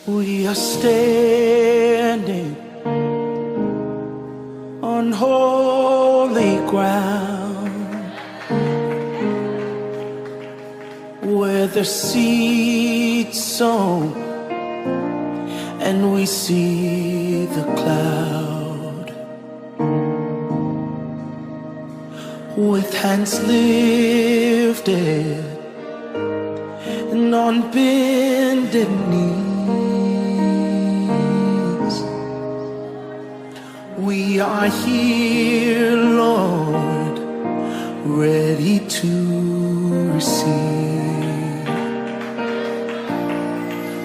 We are standing on holy ground where the seeds sown and we see the cloud, with hands lifted and on bended knees. We are here, Lord, ready to receive.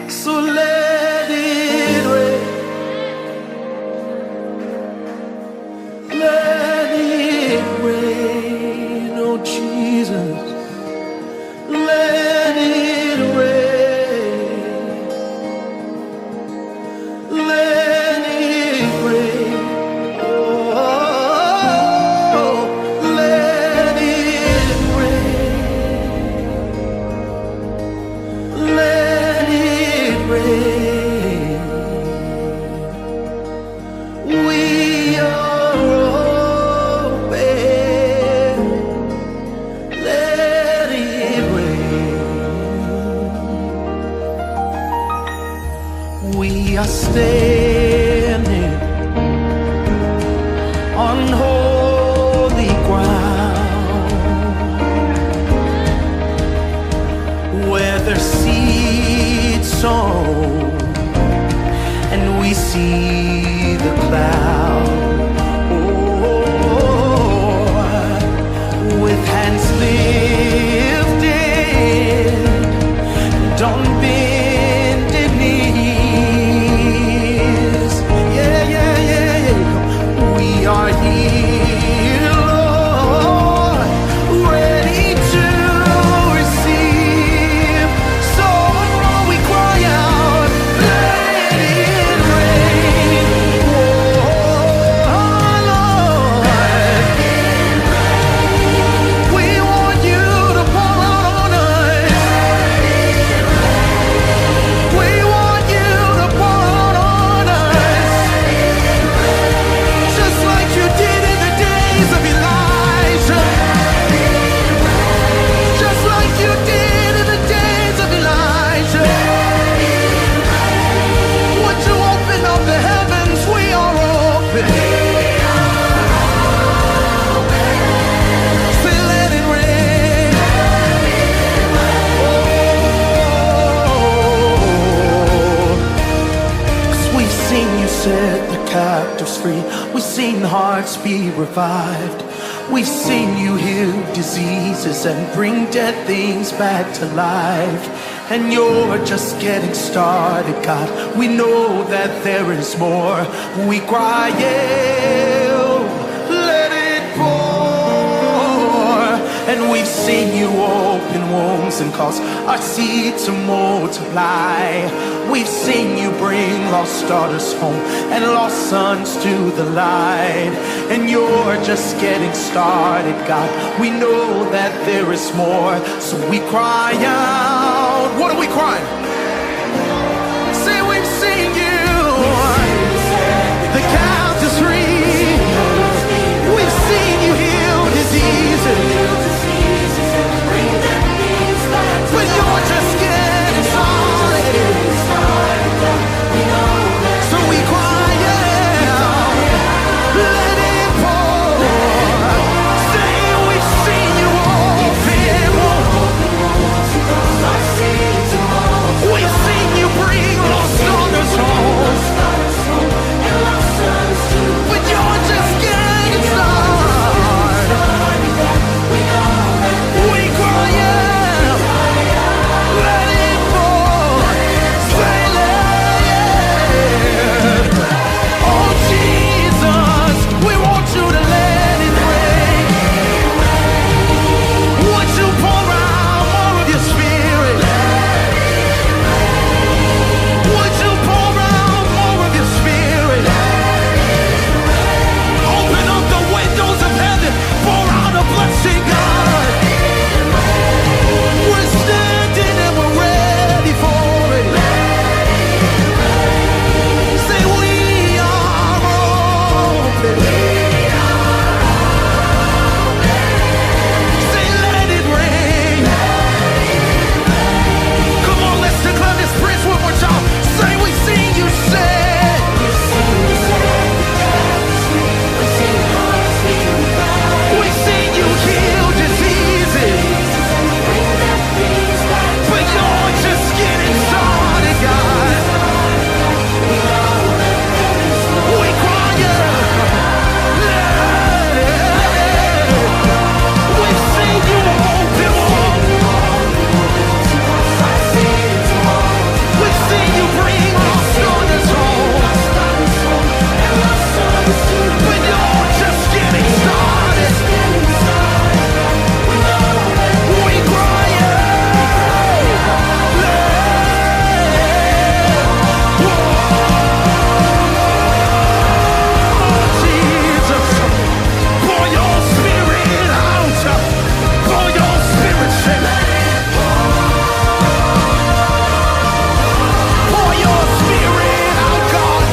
So let it rain, let it rain, oh Jesus, let it rain, let it rain. We are standing on holy ground where there's seeds sown and we see the cloud. Oh, with hands lifted and on bended knees. We are here, Lord, ready to receive. So we cry out, let it rain. Oh, Lord, we want you to pour out on us. We want you to pour out on us, just like you did in the days of Elijah. Just like you did in the days of Elijah. Would you open up the heavens? We are open. Say, let it rain. Oh, 'cause we've seen you set the captives free. We've seen hearts be revived. We've seen you heal diseases and bring dead things back to life. And you're just getting started, God. We know that there is more. We cry, yeah, let it pour. And we've seen you open wombs and cause our seed to multiply. We've seen you bring lost daughters home and lost sons to the light. And you're just getting started, God. We know that there is more, so we cry out. What are we crying? Say, we've seen you. The captives free. We've seen you heal diseases. But you're just getting started. So we cry out, let it pour. Say, we've seen you open. We've seen you bring lost daughters home. When you're just getting started, we cry out, Jesus, pour your spirit out, pour your spirit, pour your spirit out, God,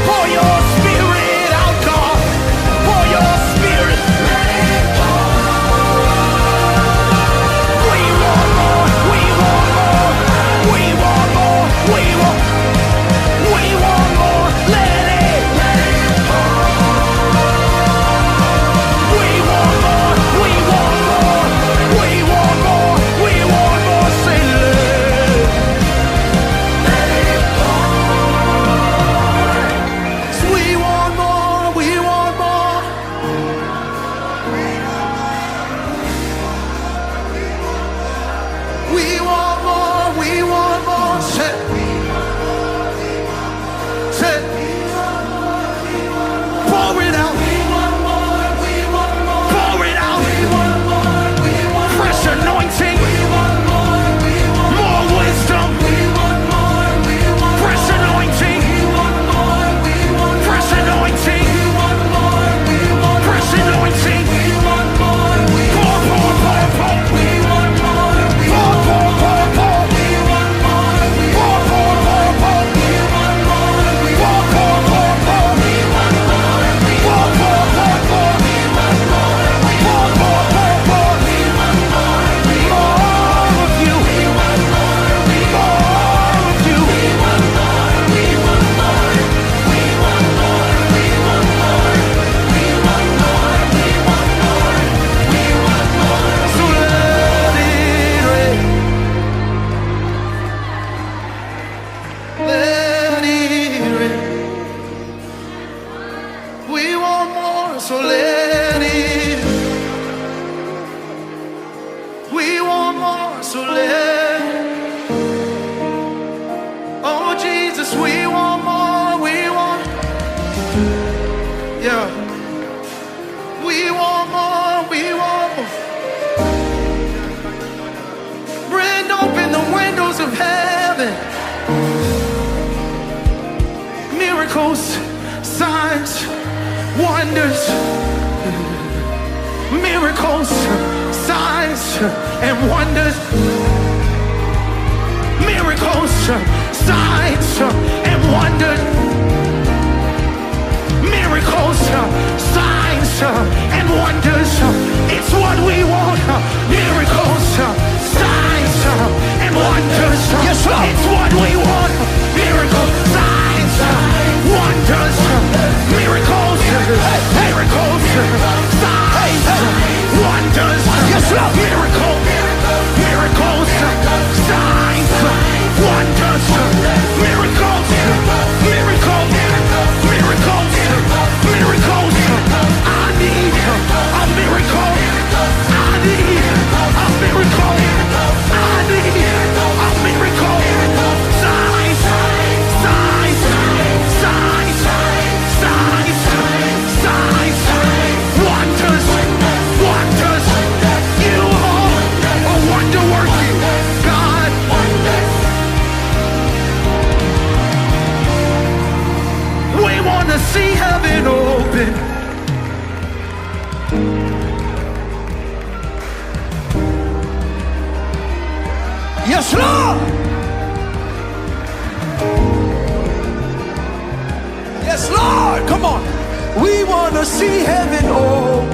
pour your spirit out, God, pour your spirit. We want more, we want more, we want more, we want more, let it. We want more, we want more, we want more, we want more, say let it pour. We want more, we want more. We want more, we want more, say, pour it out. Pour it out. Fresh anointing. More wisdom. Fresh anointing. Fresh anointing. Fresh anointing. Pour, pour, pour, pour. Pour, pour, pour, pour. Pour, pour, pour, pour. Pour, pour, pour, pour. So let it. We want more, so let. Oh Jesus, we want more, we want. Yeah. We want more, we want more. Rend open the windows of heaven. Miracles, signs, wonders, miracles, signs, and wonders. Miracles, signs, and wonders. Miracles, signs, and wonders. It's what we want. Miracles, signs, and wonders. Yes, Lord. It's what we want. Miracles, signs, wonders. Miracles, miracles, signs, wonders. Yes, Lord. Miracles, miracles, signs, wonders. Miracles, miracles, miracles, miracles. I need a miracle. I need a miracle. I need a miracle. Signs, signs, signs, signs, signs, wonders, wonders. You are a wonder-working God. We want to see heaven open. Yes, Lord. Yes, Lord. Come on. We want to see heaven open.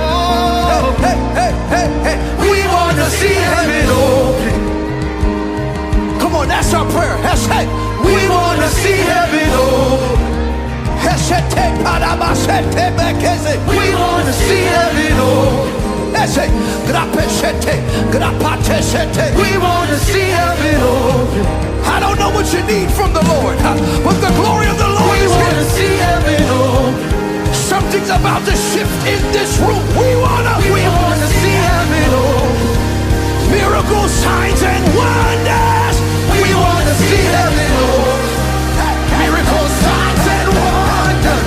Oh, hey, hey, hey, hey. We want to see heaven open. Come on, that's our prayer. That's it. We want to see heaven open. We want to see heaven open. That's it. We want to see heaven open. I don't know what you need from the Lord, but the glory of the Lord is here. We want to see heaven open. Something's about to shift in this room. We want to see heaven open. Miracles, signs, and wonders. We want to see heaven open. Miracles, signs, and wonders.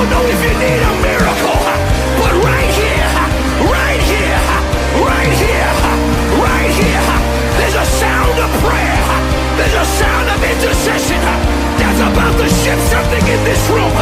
don't know if you need a miracle, but right here, right here, right here, right here, there's a sound of prayer. There's a sound of intercession that's about to shift something in this room.